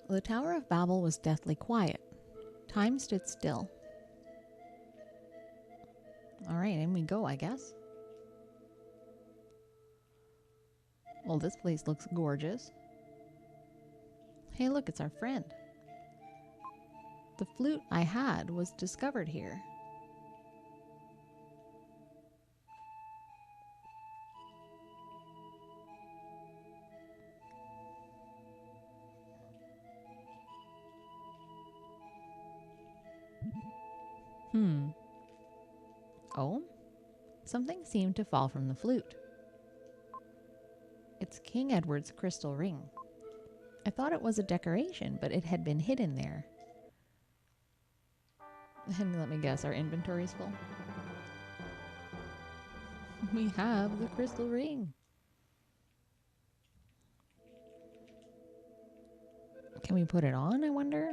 The Tower of Babel was deathly quiet. Time stood still. Alright, in we go, I guess. Well, this place looks gorgeous. Hey, look, it's our friend. The flute I had was discovered here. Oh? Something seemed to fall from the flute. It's King Edward's crystal ring. I thought it was a decoration, but it had been hidden there. And let me guess, our inventory's full. We have the crystal ring. Can we put it on, I wonder?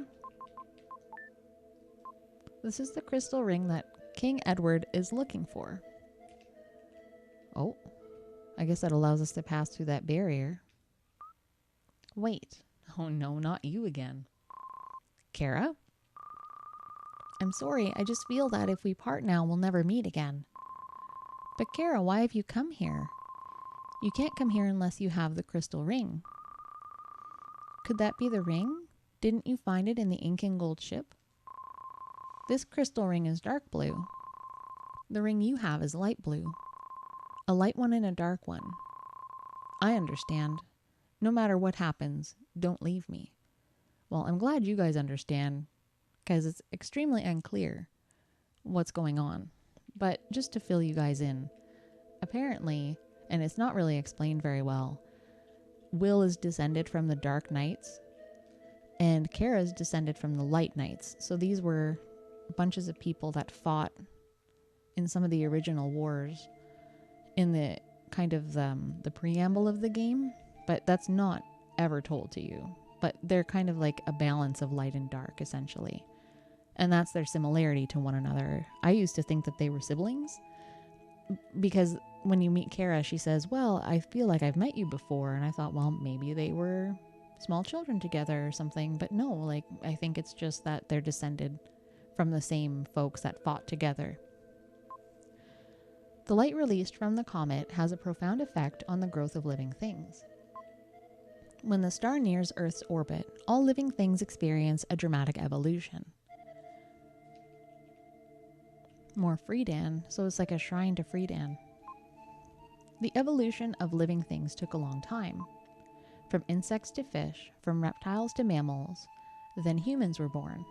This is the crystal ring that King Edward is looking for. Oh, I guess that allows us to pass through that barrier. Wait. Oh no, not you again. Kara? I'm sorry, I just feel that if we part now, we'll never meet again. But Kara, why have you come here? You can't come here unless you have the crystal ring. Could that be the ring? Didn't you find it in the ink and gold ship? This crystal ring is dark blue. The ring you have is light blue. A light one and a dark one. I understand. No matter what happens, don't leave me. Well, I'm glad you guys understand, because it's extremely unclear what's going on. But just to fill you guys in, apparently, and it's not really explained very well, Will is descended from the Dark Knights, and Kara's descended from the Light Knights. So these were bunches of people that fought in some of the original wars in the kind of the preamble of the game, but that's not ever told to you. But they're kind of like a balance of light and dark, essentially. And that's their similarity to one another. I used to think that they were siblings, because when you meet Kara, she says, well, I feel like I've met you before. And I thought, well, maybe they were small children together or something. But no, like, I think it's just that they're descended from the same folks that fought together. The light released from the comet has a profound effect on the growth of living things. When the star nears Earth's orbit, all living things experience a dramatic evolution. More Friedan, so it's like a shrine to Friedan. The evolution of living things took a long time. From insects to fish, from reptiles to mammals, then humans were born.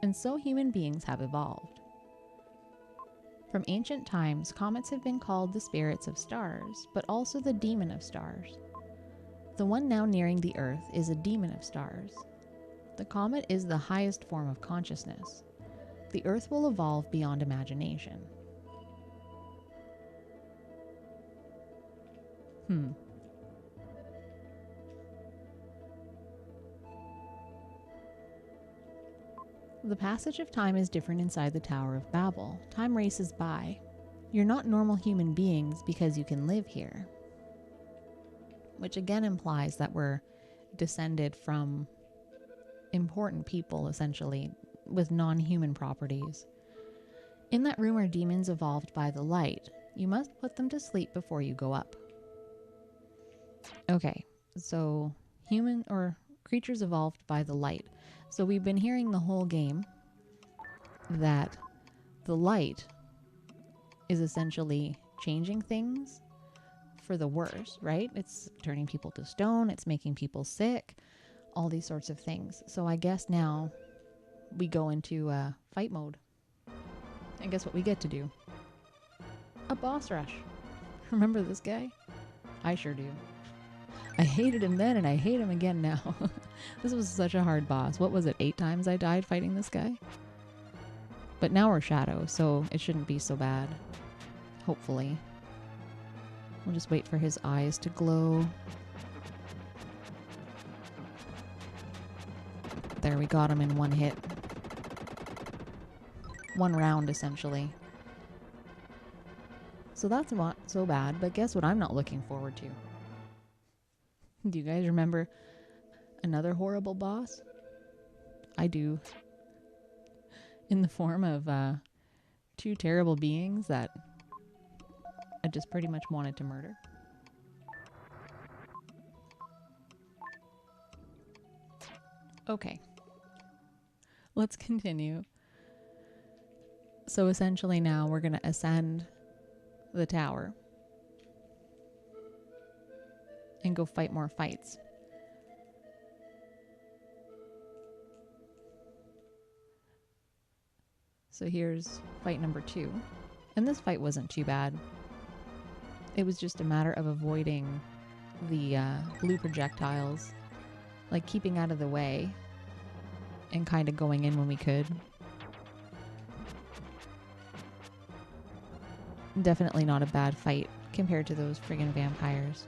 And so human beings have evolved. From ancient times, comets have been called the spirits of stars, but also the demon of stars. The one now nearing the Earth is a demon of stars. The comet is the highest form of consciousness. The Earth will evolve beyond imagination. The passage of time is different inside the Tower of Babel. Time races by. You're not normal human beings because you can live here. Which again implies that we're descended from important people, essentially, with non-human properties. In that room are demons evolved by the light. You must put them to sleep before you go up. Okay, so human or creatures evolved by the light. So we've been hearing the whole game that the light is essentially changing things for the worse, right? It's turning people to stone, it's making people sick, all these sorts of things. So I guess now we go into fight mode. And guess what we get to do? A boss rush. Remember this guy? I sure do. I hated him then and I hate him again now. This was such a hard boss. What was it, 8 times I died fighting this guy? But now we're Shadow, so it shouldn't be so bad. Hopefully. We'll just wait for his eyes to glow. There, we got him in one hit. One round, essentially. So that's not so bad, but guess what I'm not looking forward to? Do you guys remember another horrible boss? I do. In the form of two terrible beings that I just pretty much wanted to murder. Okay. Let's continue. So essentially now we're going to ascend the tower and go fight more fights. So here's fight number 2. And this fight wasn't too bad. It was just a matter of avoiding the blue projectiles, like keeping out of the way and kind of going in when we could. Definitely not a bad fight compared to those friggin' vampires.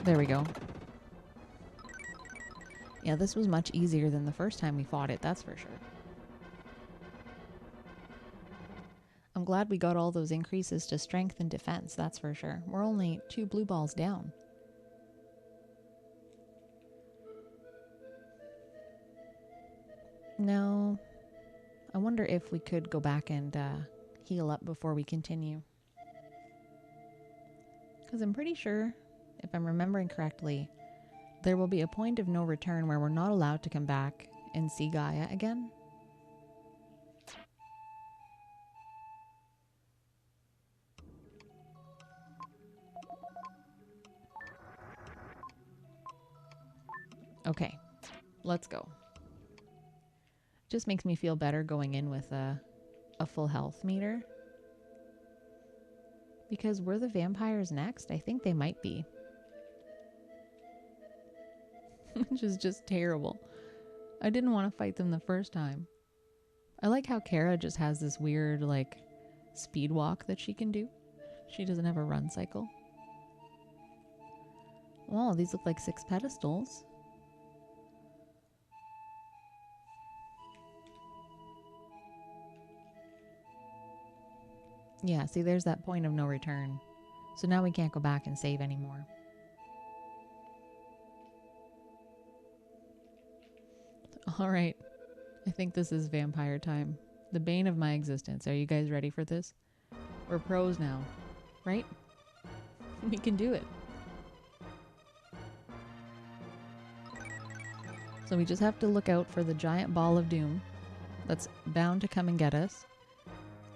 There we go. Yeah, this was much easier than the first time we fought it, that's for sure. I'm glad we got all those increases to strength and defense, that's for sure. We're only 2 blue balls down. Now, I wonder if we could go back and heal up before we continue. Because I'm pretty sure, if I'm remembering correctly, there will be a point of no return where we're not allowed to come back and see Gaia again. Okay, let's go. Just makes me feel better going in with a full health meter. Because were the vampires next? I think they might be. Which is just terrible. I didn't want to fight them the first time. I like how Kara just has this weird, like, speed walk that she can do. She doesn't have a run cycle. Oh, these look like 6 pedestals. Yeah, see, there's that point of no return. So now we can't go back and save anymore. Alright, I think this is vampire time. The bane of my existence. Are you guys ready for this? We're pros now, right? We can do it. So we just have to look out for the giant ball of doom that's bound to come and get us,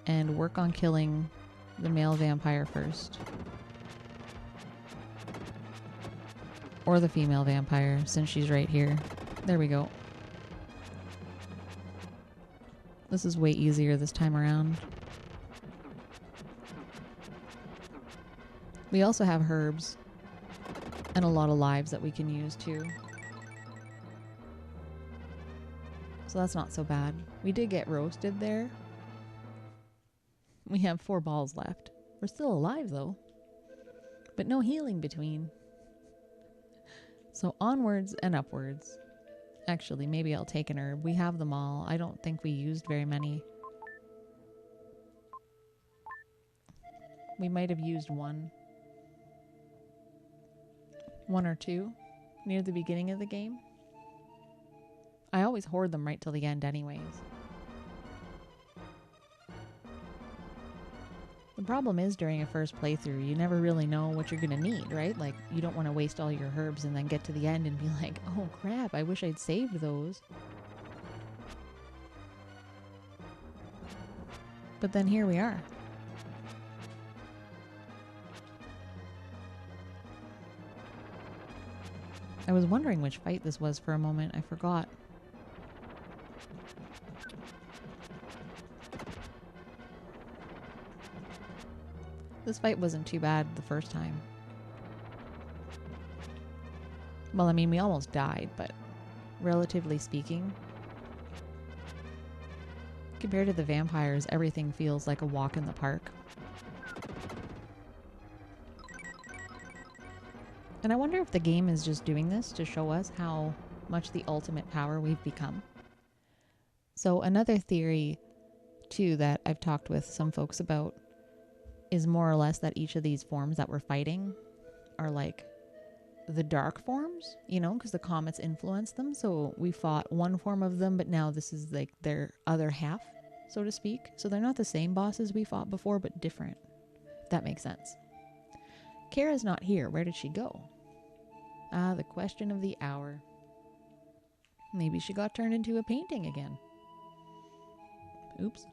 and work on killing the male vampire first. Or the female vampire, since she's right here. There we go. This is way easier this time around. We also have herbs and a lot of lives that we can use too. So that's not so bad. We did get roasted there. We have 4 balls left. We're still alive though. But no healing between. So onwards and upwards. Actually, maybe I'll take an herb. We have them all. I don't think we used very many. We might have used one. 1 or 2 near the beginning of the game. I always hoard them right till the end anyways. The problem is during a first playthrough, you never really know what you're gonna need, right? Like, you don't want to waste all your herbs and then get to the end and be like, oh crap, I wish I'd saved those. But then here we are. I was wondering which fight this was for a moment. I forgot. This fight wasn't too bad the first time. Well, I mean, we almost died, but relatively speaking, compared to the vampires, everything feels like a walk in the park. And I wonder if the game is just doing this to show us how much the ultimate power we've become. So another theory, too, that I've talked with some folks about is more or less that each of these forms that we're fighting are like the dark forms, you know, because the comets influence them. So we fought one form of them, but now this is like their other half, so to speak. So they're not the same bosses we fought before, but different. If that makes sense. Kara's not here. Where did she go? Ah, the question of the hour. Maybe she got turned into a painting again. Oops.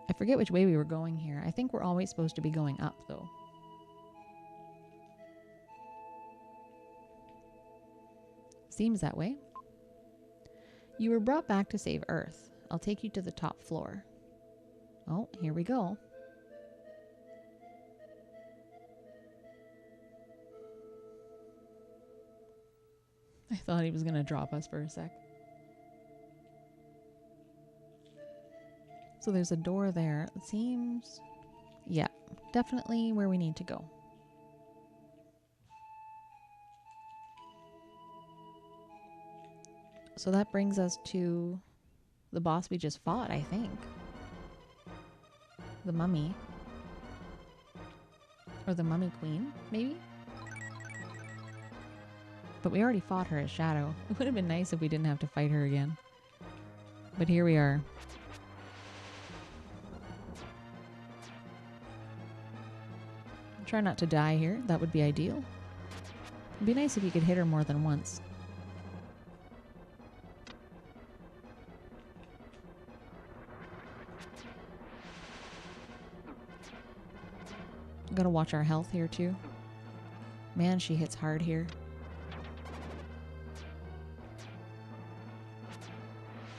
I forget which way we were going here. I think we're always supposed to be going up, though. Seems that way. You were brought back to save Earth. I'll take you to the top floor. Oh, here we go. I thought he was going to drop us for a sec. So there's a door there. It seems... yeah, definitely where we need to go. So that brings us to the boss we just fought, I think. The mummy. Or the mummy queen, maybe? But we already fought her as Shadow. It would have been nice if we didn't have to fight her again. But here we are. Try not to die here. That would be ideal. It'd be nice if you could hit her more than once. Gotta watch our health here too. Man, she hits hard here.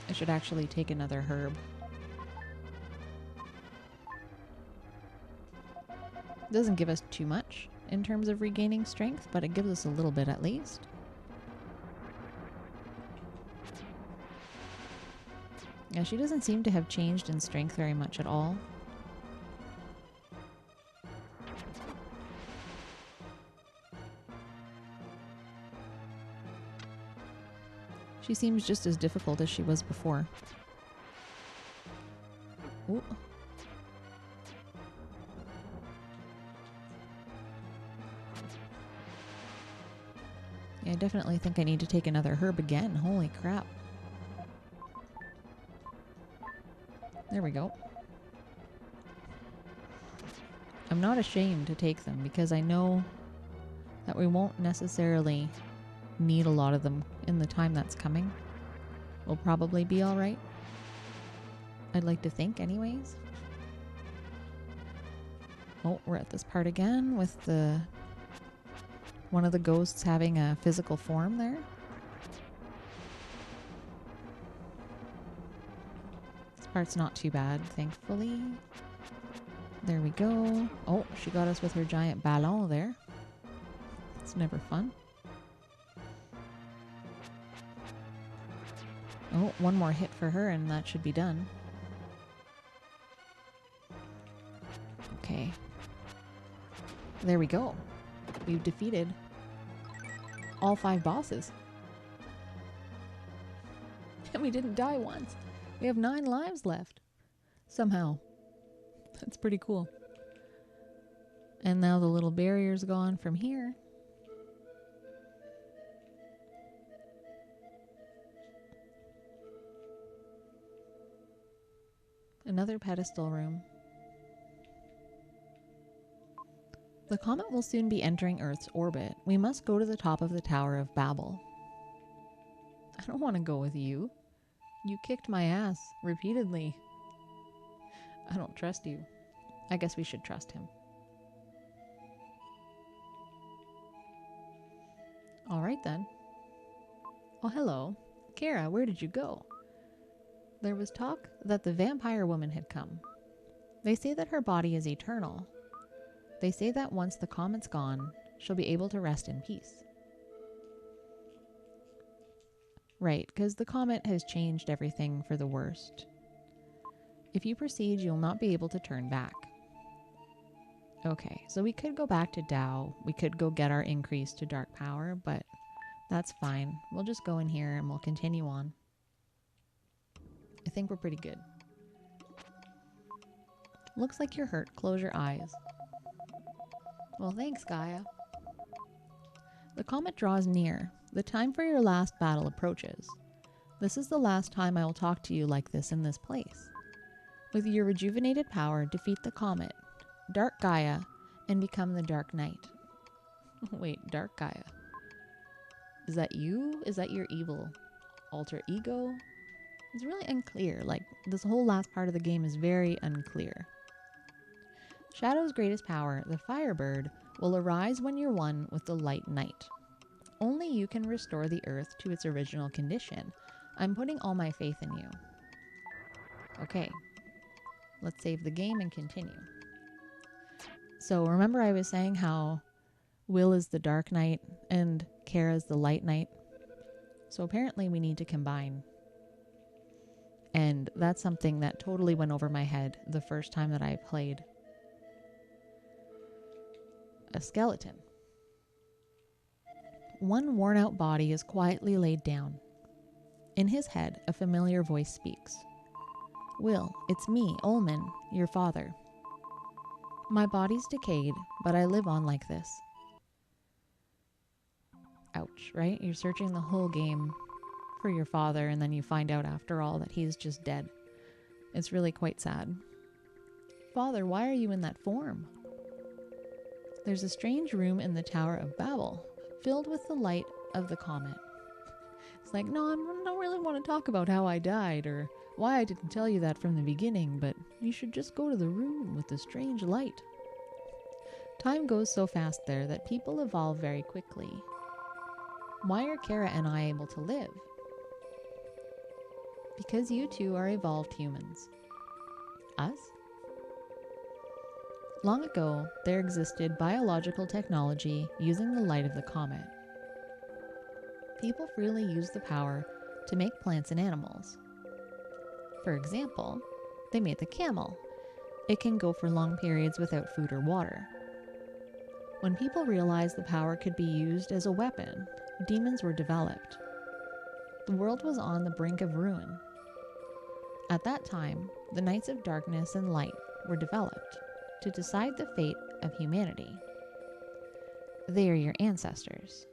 I should actually take another herb. Doesn't give us too much in terms of regaining strength, but it gives us a little bit at least. Yeah, she doesn't seem to have changed in strength very much at all. She seems just as difficult as she was before. Ooh. Yeah, I definitely think I need to take another herb again. Holy crap. There we go. I'm not ashamed to take them because I know that we won't necessarily need a lot of them in the time that's coming. We'll probably be alright. I'd like to think anyways. Oh, we're at this part again with the one of the ghosts having a physical form there. This part's not too bad, thankfully. There we go. Oh, she got us with her giant ballon there. It's never fun. Oh, one more hit for her and that should be done. Okay. There we go. We've defeated all 5 bosses. And we didn't die once. We have 9 lives left. Somehow. That's pretty cool. And now the little barrier's gone from here. Another pedestal room. The comet will soon be entering Earth's orbit. We must go to the top of the Tower of Babel. I don't want to go with you. You kicked my ass repeatedly. I don't trust you. I guess we should trust him. Alright then. Oh, hello. Kara, where did you go? There was talk that the vampire woman had come. They say that her body is eternal. They say that once the comet's gone, she'll be able to rest in peace. Right, because the comet has changed everything for the worst. If you proceed, you'll not be able to turn back. Okay, so we could go back to Tao. We could go get our increase to dark power, but that's fine. We'll just go in here and we'll continue on. I think we're pretty good. Looks like you're hurt. Close your eyes. Well, thanks, Gaia. The comet draws near. The time for your last battle approaches. This is the last time I will talk to you like this in this place. With your rejuvenated power, defeat the comet, Dark Gaia, and become the Dark Knight. Wait, Dark Gaia. Is that you? Is that your evil alter ego? It's really unclear. Like, this whole last part of the game is very unclear. Shadow's greatest power, the Firebird, will arise when you're one with the Light Knight. Only you can restore the Earth to its original condition. I'm putting all my faith in you. Okay. Let's save the game and continue. So remember I was saying how Will is the Dark Knight and Kara is the Light Knight? So apparently we need to combine. And that's something that totally went over my head the first time that I played a skeleton. One worn-out body is quietly laid down. In his head, a familiar voice speaks. Will, it's me, Ullman, your father. My body's decayed, but I live on like this. Ouch, right? You're searching the whole game for your father, and then you find out after all that he's just dead. It's really quite sad. Father, why are you in that form? There's a strange room in the Tower of Babel, filled with the light of the comet. It's like, no, I don't really want to talk about how I died, or why I didn't tell you that from the beginning, but you should just go to the room with the strange light. Time goes so fast there that people evolve very quickly. Why are Kara and I able to live? Because you two are evolved humans. Us? Long ago, there existed biological technology using the light of the comet. People freely used the power to make plants and animals. For example, they made the camel. It can go for long periods without food or water. When people realized the power could be used as a weapon, demons were developed. The world was on the brink of ruin. At that time, the Knights of Darkness and Light were developed to decide the fate of humanity. They are your ancestors.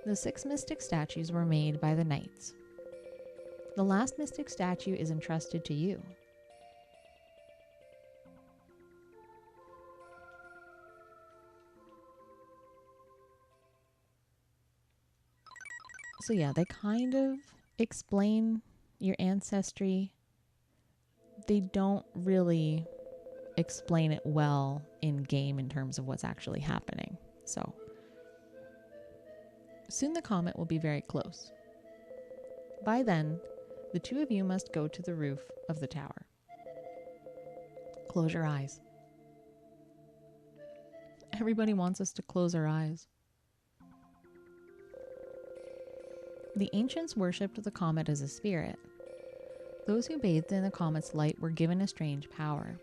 The 6 mystic statues were made by the Knights. The last mystic statue is entrusted to you. So yeah, they kind of explain your ancestry. They don't really explain it well in game in terms of what's actually happening. So soon the comet will be very close. By then, the two of you must go to the roof of the tower. Close your eyes. Everybody wants us to close our eyes. The ancients worshipped the comet as a spirit. Those who bathed in the comet's light were given a strange power.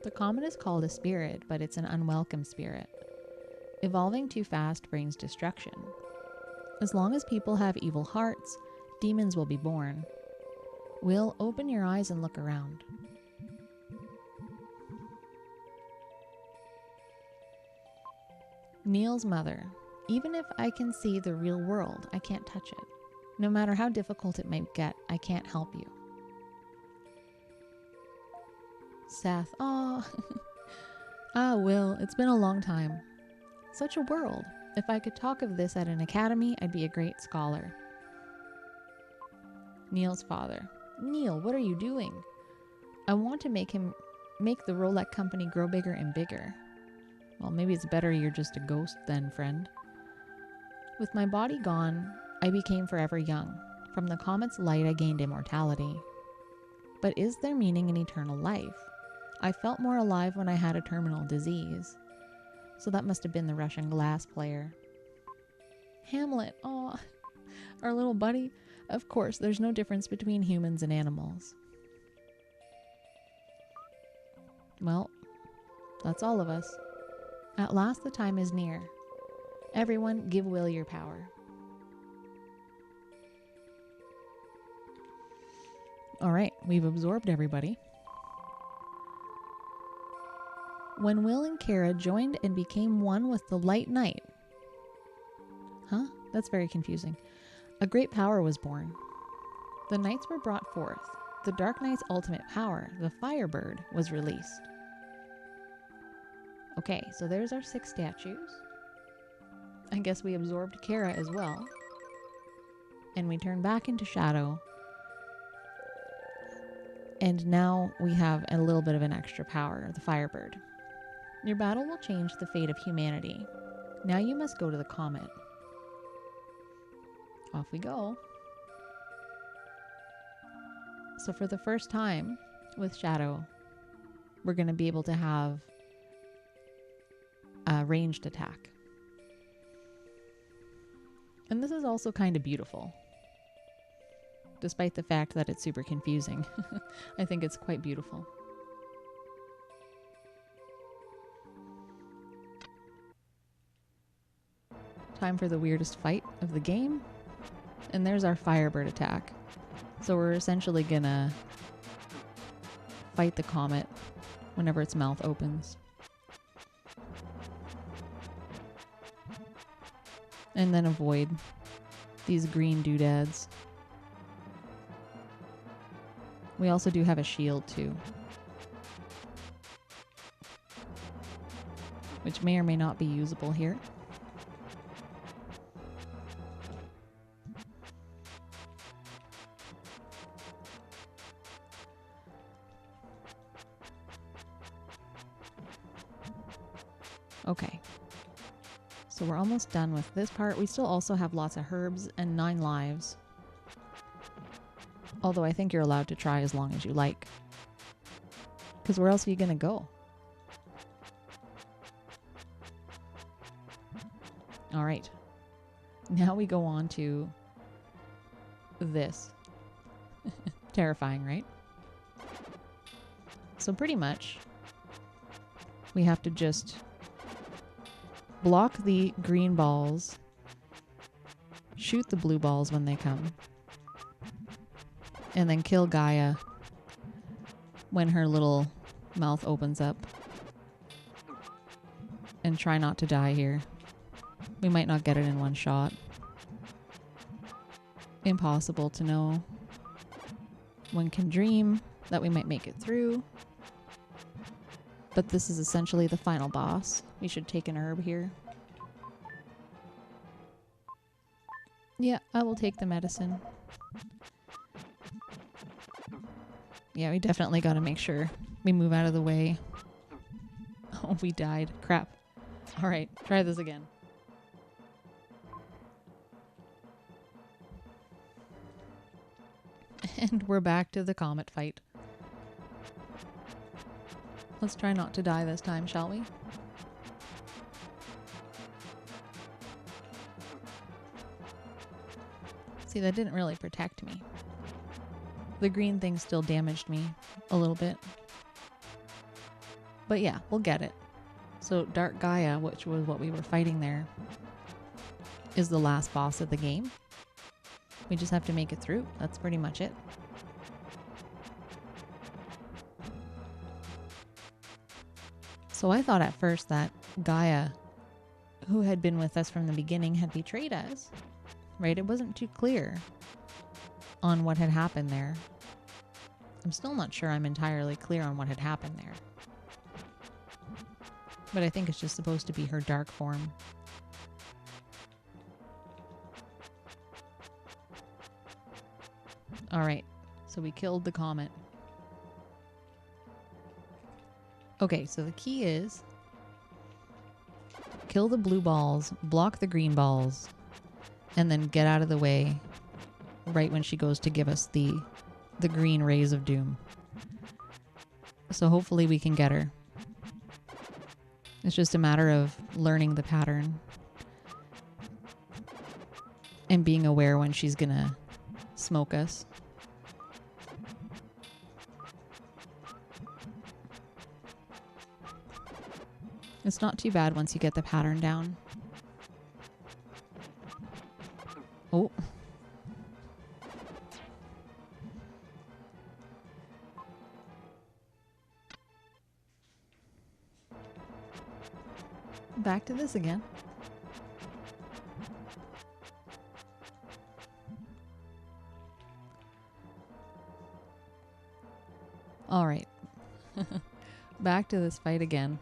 The comet is called a spirit, but it's an unwelcome spirit. Evolving too fast brings destruction. As long as people have evil hearts, demons will be born. Will, open your eyes and look around. Neil's mother. Even if I can see the real world, I can't touch it. No matter how difficult it might get, I can't help you. Seth. Aw. Will, it's been a long time. Such a world. If I could talk of this at an academy, I'd be a great scholar. Neil's father. Neil, what are you doing? I want to make the Rolex company grow bigger and bigger. Well, maybe it's better you're just a ghost then, friend. With my body gone, I became forever young. From the comet's light, I gained immortality. But is there meaning in eternal life? I felt more alive when I had a terminal disease. So that must have been the Russian glass player. Hamlet, aw, our little buddy. Of course, there's no difference between humans and animals. Well, that's all of us. At last the time is near. Everyone, give Will your power. All right, we've absorbed everybody. When Will and Kara joined and became one with the Light Knight, Huh? That's very confusing. A great power was born. The knights were brought forth. The Dark Knight's ultimate power, the Firebird, was released. Okay, so there's our 6 statues. I guess we absorbed Kara as well. And we turn back into Shadow. And now we have a little bit of an extra power, the Firebird. Your battle will change the fate of humanity. Now you must go to the comet. Off we go. So for the first time with Shadow, we're going to be able to have a ranged attack. And this is also kind of beautiful. Despite the fact that it's super confusing. I think it's quite beautiful. Time for the weirdest fight of the game. And there's our Firebird attack. So we're essentially gonna fight the comet whenever its mouth opens. And then avoid these green doodads. We also do have a shield too, which may or may not be usable here. Okay, so we're almost done with this part. We still also have lots of herbs and 9 lives. Although I think you're allowed to try as long as you like. Because where else are you going to go? Alright. Now we go on to this. Terrifying, right? So pretty much, we have to just block the green balls, shoot the blue balls when they come, and then kill Gaia when her little mouth opens up. And try not to die here. We might not get it in one shot. Impossible to know. One can dream that we might make it through. But this is essentially the final boss. We should take an herb here. Yeah, I will take the medicine. Yeah, we definitely got to make sure we move out of the way. Oh, we died. Crap. All right, try this again. And we're back to the comet fight. Let's try not to die this time, shall we? See, that didn't really protect me. The green thing still damaged me a little bit. But yeah, we'll get it. So Dark Gaia, which was what we were fighting there, is the last boss of the game. We just have to make it through. That's pretty much it. So I thought at first that Gaia, who had been with us from the beginning, had betrayed us. Right? It wasn't too clear on what had happened there. I'm still not sure I'm entirely clear on what had happened there. But I think it's just supposed to be her dark form. Alright, so we killed the comet. Okay, so the key is kill the blue balls, block the green balls, and then get out of the way right when she goes to give us the green rays of doom. So hopefully we can get her. It's just a matter of learning the pattern and being aware when she's gonna smoke us. It's not too bad once you get the pattern down. Oh. Back to this again. Alright. Back to this fight again.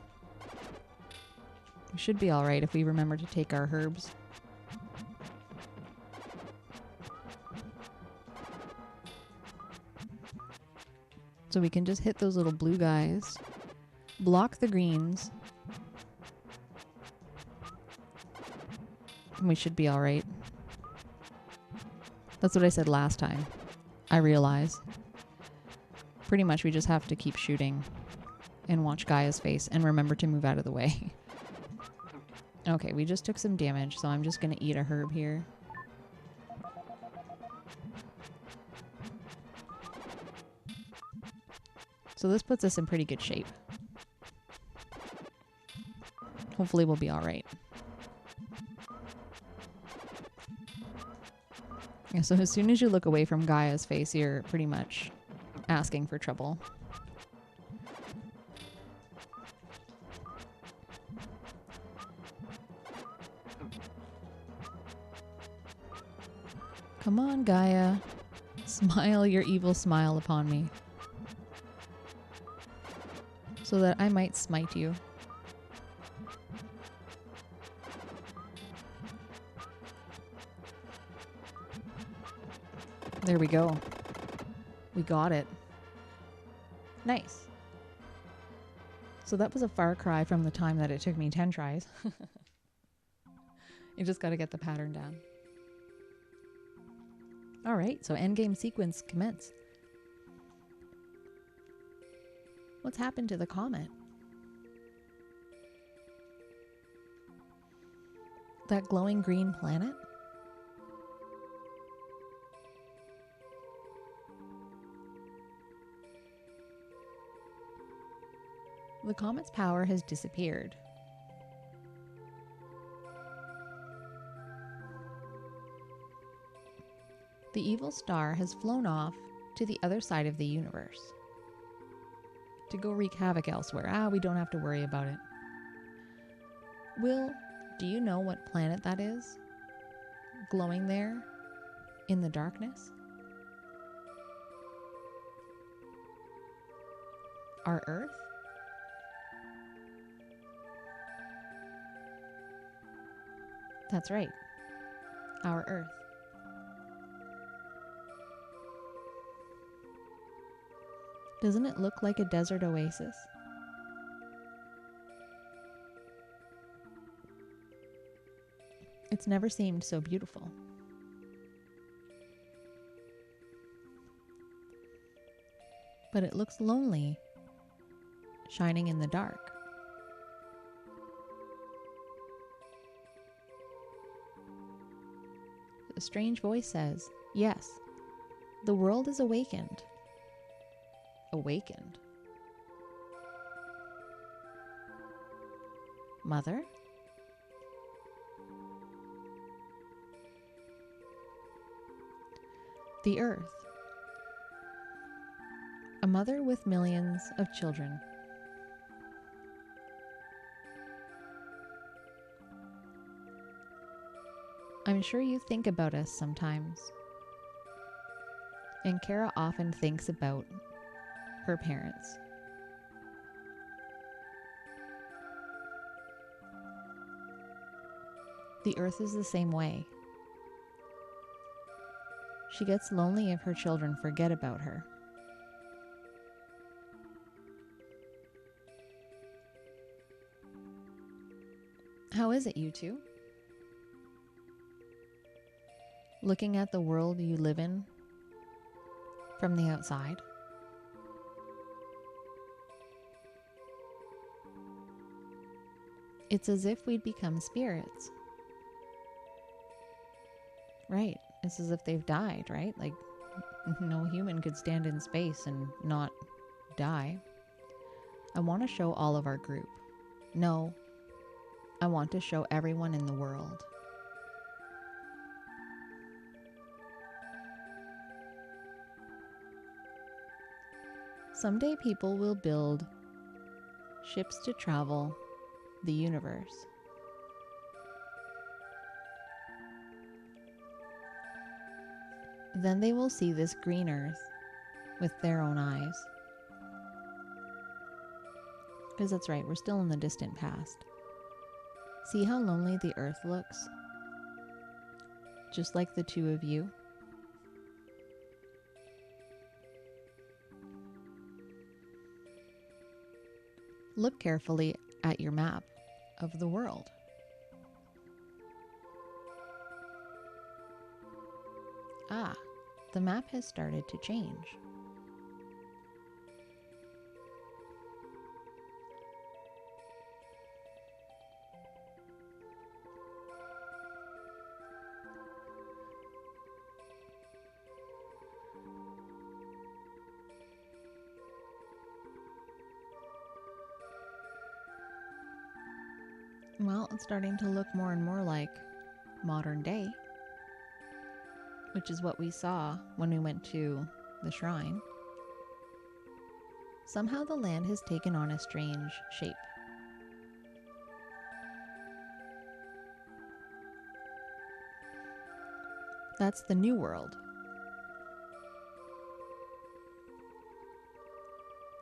We should be alright if we remember to take our herbs. So we can just hit those little blue guys. Block the greens. And we should be alright. That's what I said last time. I realize. Pretty much we just have to keep shooting and watch Gaia's face and remember to move out of the way. Okay, we just took some damage, so I'm just gonna eat a herb here. So this puts us in pretty good shape. Hopefully we'll be alright. Yeah, so as soon as you look away from Gaia's face, you're pretty much asking for trouble. Come on, Gaia. Smile your evil smile upon me, so that I might smite you. There we go. We got it. Nice. So that was a far cry from the time that it took me 10 tries. You just got to get the pattern down. All right, so endgame sequence commence. What's happened to the comet? That glowing green planet? The comet's power has disappeared. The evil star has flown off to the other side of the universe to go wreak havoc elsewhere. We don't have to worry about it. Will, do you know what planet that is? Glowing there in the darkness? Our Earth? That's right. Our Earth. Doesn't it look like a desert oasis? It's never seemed so beautiful. But it looks lonely, shining in the dark. A strange voice says, yes, the world is awakened. Awakened. Mother? The Earth. A mother with millions of children. I'm sure you think about us sometimes. And Kara often thinks about her parents. The Earth is the same way. She gets lonely if her children forget about her. How is it, you two? Looking at the world you live in from the outside? It's as if we'd become spirits. Right. It's as if they've died, right? Like, no human could stand in space and not die. I want to show all of our group. No, I want to show everyone in the world. Someday people will build ships to travel the universe. Then they will see this green Earth with their own eyes. Because that's right, we're still in the distant past. See how lonely the Earth looks? Just like the two of you. Look carefully at your map of the world. Ah, the map has started to change. Well, it's starting to look more and more like modern day, which is what we saw when we went to the shrine. Somehow the land has taken on a strange shape. That's the new world.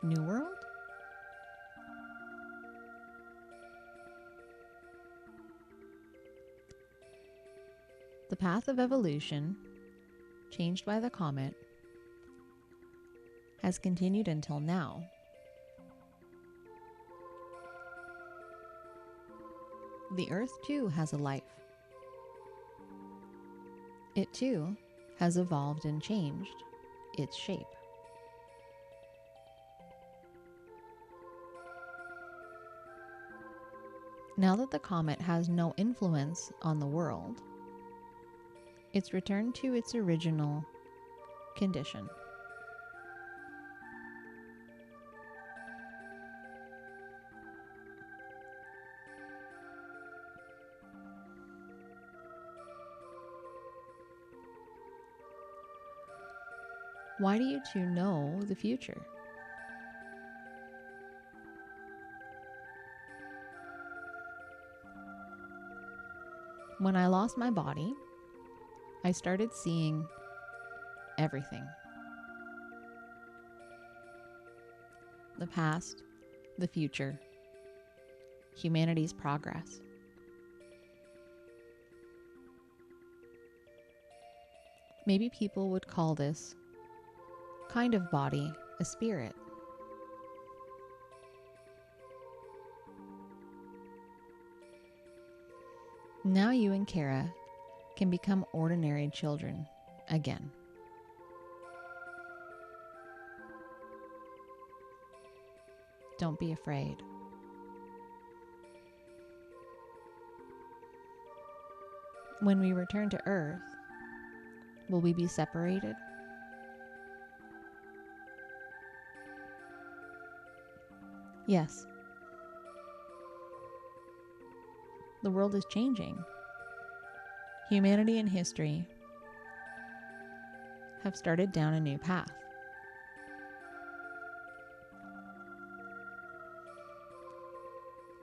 New world? The path of evolution, changed by the comet, has continued until now. The Earth too has a life. It too has evolved and changed its shape. Now that the comet has no influence on the world, it's returned to its original condition. Why do you two know the future? When I lost my body, I started seeing everything. The past, the future, humanity's progress. Maybe people would call this kind of body a spirit. Now you and Kara can become ordinary children again. Don't be afraid. When we return to Earth, will we be separated? Yes. The world is changing. Humanity and history have started down a new path.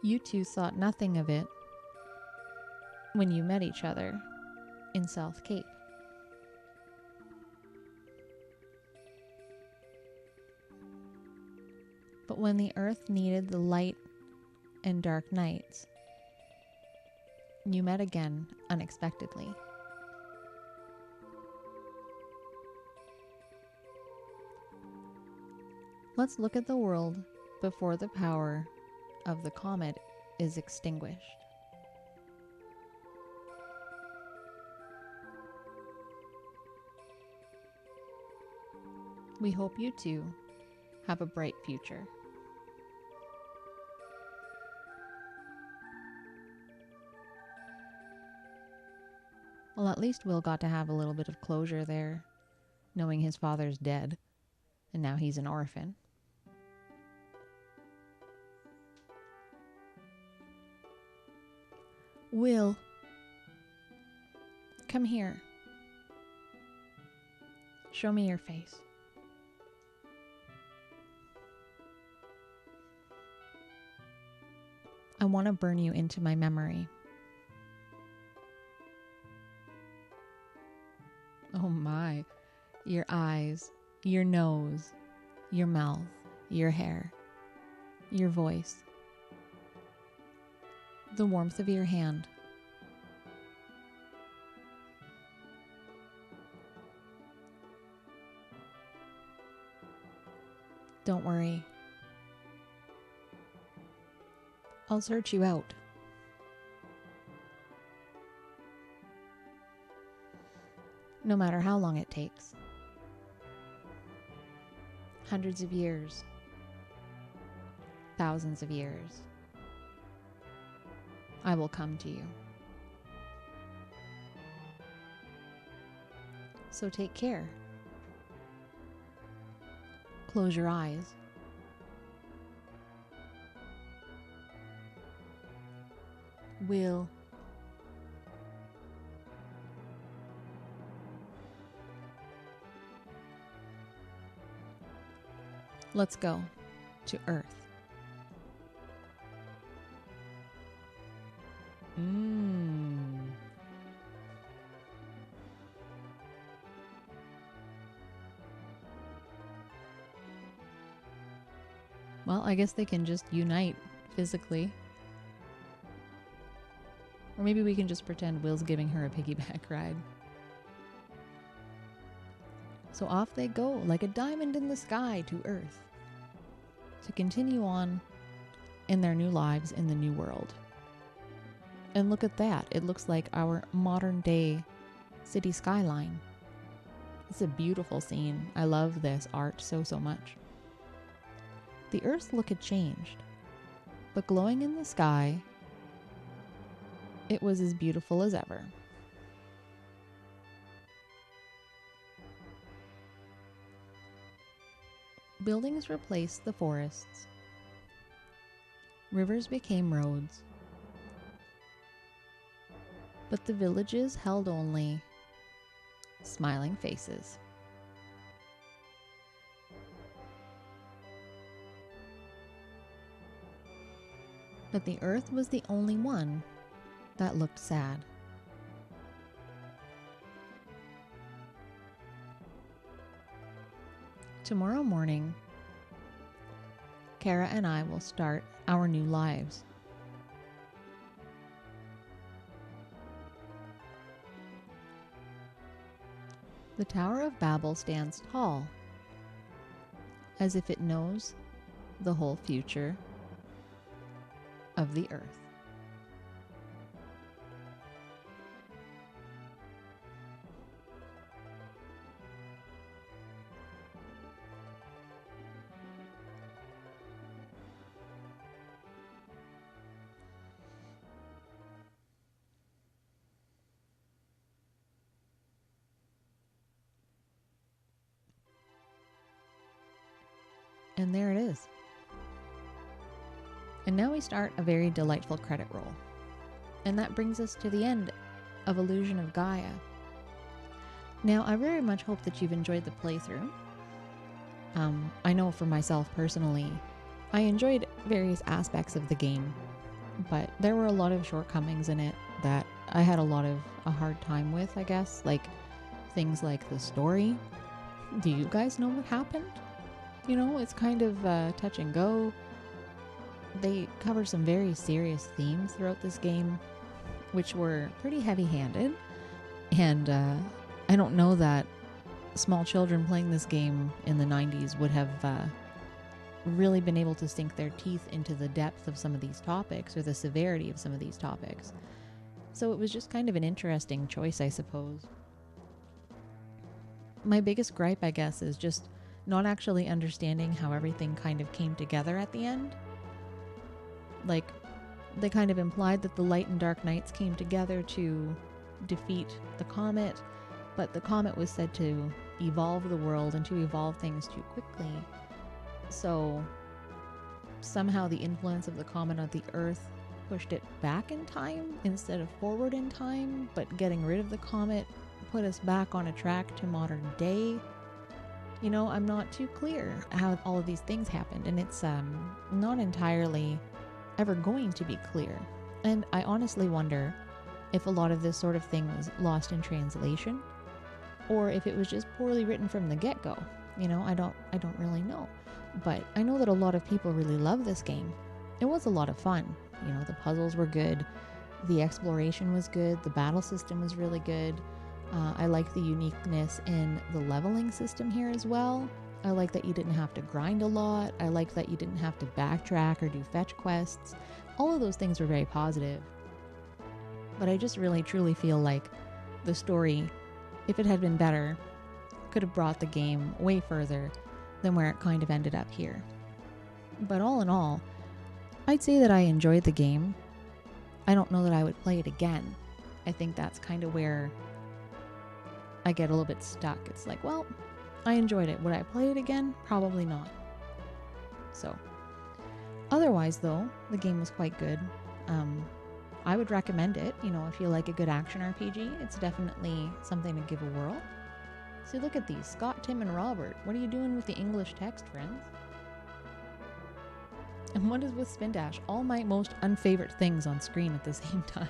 You two thought nothing of it when you met each other in South Cape. But when the Earth needed the light and dark nights, you met again unexpectedly. Let's look at the world before the power of the comet is extinguished. We hope you two have a bright future. Well, at least Will got to have a little bit of closure there, knowing his father's dead, and now he's an orphan. Will, come here. Show me your face. I want to burn you into my memory. Oh my, your eyes, your nose, your mouth, your hair. your voice, the warmth of your hand. Don't worry. I'll search you out. No matter how long it takes. Hundreds of years. Thousands of years. I will come to you. So take care. Close your eyes. Will. Let's go to Earth. Well, I guess they can just unite physically. Or maybe we can just pretend Will's giving her a piggyback ride. So off they go, like a diamond in the sky, to Earth, to continue on in their new lives in the new world. And look at that. It looks like our modern day city skyline. It's a beautiful scene. I love this art so much. The Earth's look had changed, but glowing in the sky, it was as beautiful as ever. Buildings replaced the forests. Rivers became roads. But the villages held only smiling faces. But the Earth was the only one that looked sad. Tomorrow morning, Kara and I will start our new lives. The Tower of Babel stands tall, as if it knows the whole future of the Earth. And there it is. And now we start a very delightful credit roll. And that brings us to the end of Illusion of Gaia. Now, I very much hope that you've enjoyed the playthrough. I know for myself personally, I enjoyed various aspects of the game, but there were a lot of shortcomings in it that I had a hard time with, I guess. Like things like the story. Do you guys know what happened? You know, it's kind of touch and go. They cover some very serious themes throughout this game, which were pretty heavy-handed. And I don't know that small children playing this game in the 90s would have really been able to sink their teeth into the depth of some of these topics or the severity of some of these topics. So it was just kind of an interesting choice, I suppose. My biggest gripe, I guess, is just not actually understanding how everything kind of came together at the end. Like, they kind of implied that the light and dark knights came together to defeat the comet, but the comet was said to evolve the world and to evolve things too quickly. So somehow the influence of the comet on the Earth pushed it back in time instead of forward in time, but getting rid of the comet put us back on a track to modern day. You know, I'm not too clear how all of these things happened, and it's not entirely ever going to be clear. And I honestly wonder if a lot of this sort of thing was lost in translation, or if it was just poorly written from the get-go. You know, I don't really know. But I know that a lot of people really love this game. It was a lot of fun. You know, the puzzles were good. The exploration was good. The battle system was really good. I like the uniqueness in the leveling system here as well. I like that you didn't have to grind a lot. I like that you didn't have to backtrack or do fetch quests. All of those things were very positive. But I just really truly feel like the story, if it had been better, could have brought the game way further than where it kind of ended up here. But all in all, I'd say that I enjoyed the game. I don't know that I would play it again. I think that's kind of where I get a little bit stuck. It's like, well, I enjoyed it. Would I play it again? Probably not. So, otherwise though, the game was quite good. I would recommend it. You know, if you like a good action RPG, it's definitely something to give a whirl. See, look at these. Scott, Tim, and Robert. What are you doing with the English text, friends? And what is with Spin Dash? All my most unfavorite things on screen at the same time.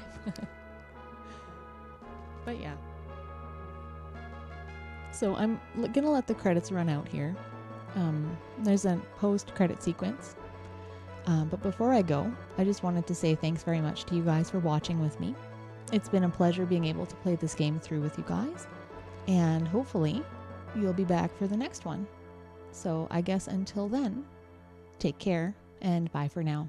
But yeah. So I'm gonna let the credits run out here. There's a post-credit sequence. But before I go, I just wanted to say thanks very much to you guys for watching with me. It's been a pleasure being able to play this game through with you guys. And hopefully, you'll be back for the next one. So I guess until then, take care and bye for now.